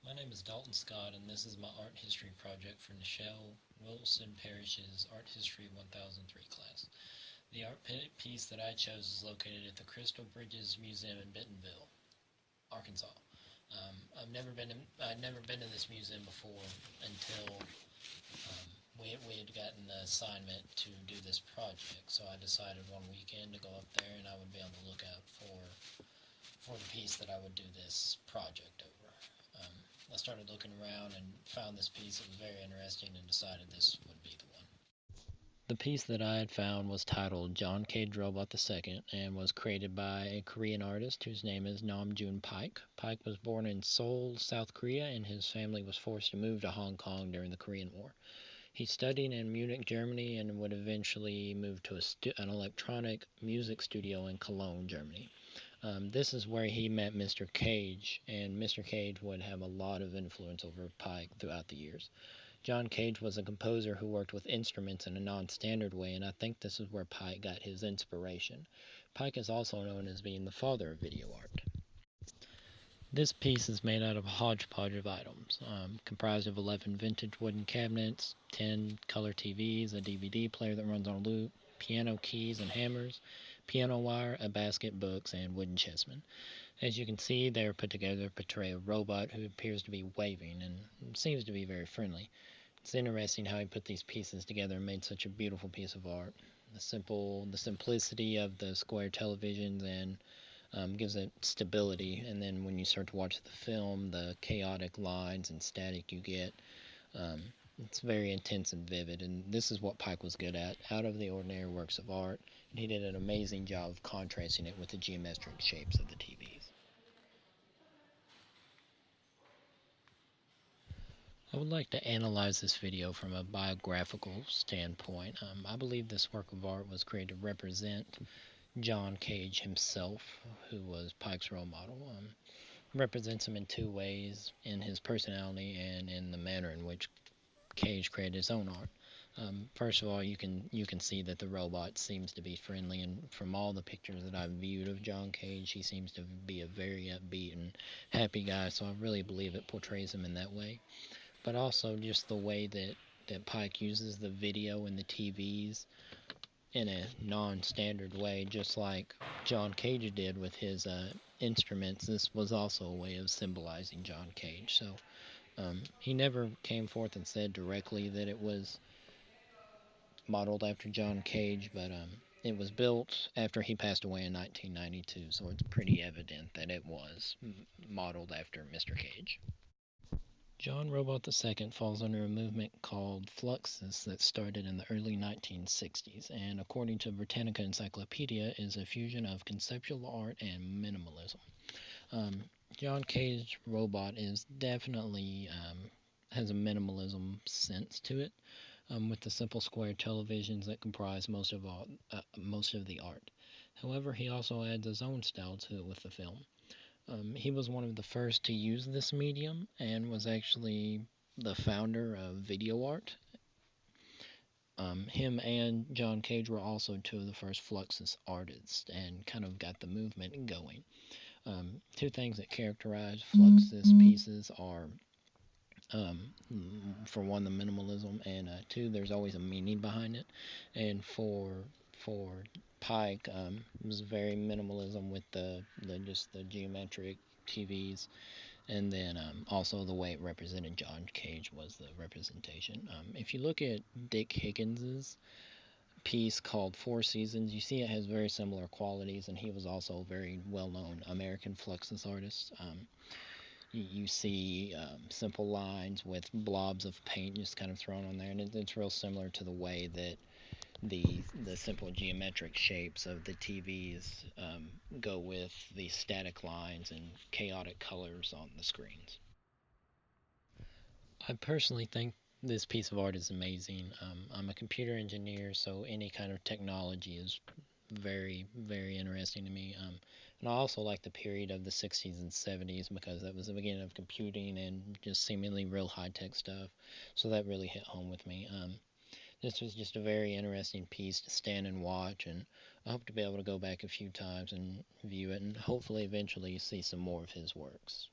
My name is Dalton Scott, and this is my art history project for Nichelle Wilson Parrish's Art History 1003 class. The art piece that I chose is located at the Crystal Bridges Museum in Bentonville, Arkansas. I'd never been to this museum before until we had gotten the assignment to do this project. So I decided one weekend to go up there, and I would be on the lookout for the piece that I would do this project over. I started looking around and found this piece that was very interesting and decided this would be the one. The piece that I had found was titled John Cage Robot II and was created by a Korean artist whose name is Namjoon Paik. Paik was born in Seoul, South Korea, and his family was forced to move to Hong Kong during the Korean War. He studied in Munich, Germany, and would eventually move to an electronic music studio in Cologne, Germany. This is where he met Mr. Cage, and Mr. Cage would have a lot of influence over Paik throughout the years. John Cage was a composer who worked with instruments in a non-standard way, and I think this is where Paik got his inspiration. Paik is also known as being the father of video art. This piece is made out of a hodgepodge of items, comprised of 11 vintage wooden cabinets, 10 color TVs, a DVD player that runs on a loop, piano keys and hammers, piano wire, a basket, books, and wooden chessmen. As you can see, they are put together to portray a robot who appears to be waving and seems to be very friendly. It's interesting how he put these pieces together and made such a beautiful piece of art. The simplicity of the square televisions and gives it stability, and then when you start to watch the film, the chaotic lines and static you get, um, it's very intense and vivid, and this is what Paik was good at, out of the ordinary works of art, and he did an amazing job of contrasting it with the geometric shapes of the TVs. I would like to analyze this video from a biographical standpoint. I believe this work of art was created to represent John Cage himself, who was Paik's role model. Represents him in two ways: in his personality and in the manner in which Cage created his own art. First of all, you can see that the robot seems to be friendly, and from all the pictures that I've viewed of John Cage, he seems to be a very upbeat and happy guy. So I really believe it portrays him in that way. But also just the way that Paik uses the video and the TVs in a non-standard way, just like John Cage did with his instruments. This was also a way of symbolizing John Cage. So he never came forth and said directly that it was modeled after John Cage, but it was built after he passed away in 1992, so it's pretty evident that it was modeled after Mr. Cage. John Robot II falls under a movement called Fluxus that started in the early 1960s, and according to Britannica Encyclopedia, is a fusion of conceptual art and minimalism. John Cage Robot is definitely has a minimalism sense to it, with the simple square televisions that comprise most of the art. However, he also adds his own style to it with the film. He was one of the first to use this medium and was actually the founder of video art. Him and John Cage were also two of the first Fluxus artists and kind of got the movement going. Two things that characterize Fluxus pieces are, for one, the minimalism, and two, there's always a meaning behind it. And for Paik, was very minimalism with the just the geometric TVs, and then also the way it represented John Cage was the representation. If you look at Dick Higgins's piece called Four Seasons, you see it has very similar qualities, and he was also a very well-known American Fluxus artist. You see simple lines with blobs of paint just kind of thrown on there, and it's real similar to the way that the simple geometric shapes of the TVs go with the static lines and chaotic colors on the screens. I personally think this piece of art is amazing. I'm a computer engineer, so any kind of technology is very, very interesting to me. And I also like the period of the 60s and 70s because that was the beginning of computing and just seemingly real high-tech stuff. So that really hit home with me. This was just a very interesting piece to stand and watch, and I hope to be able to go back a few times and view it and hopefully eventually see some more of his works.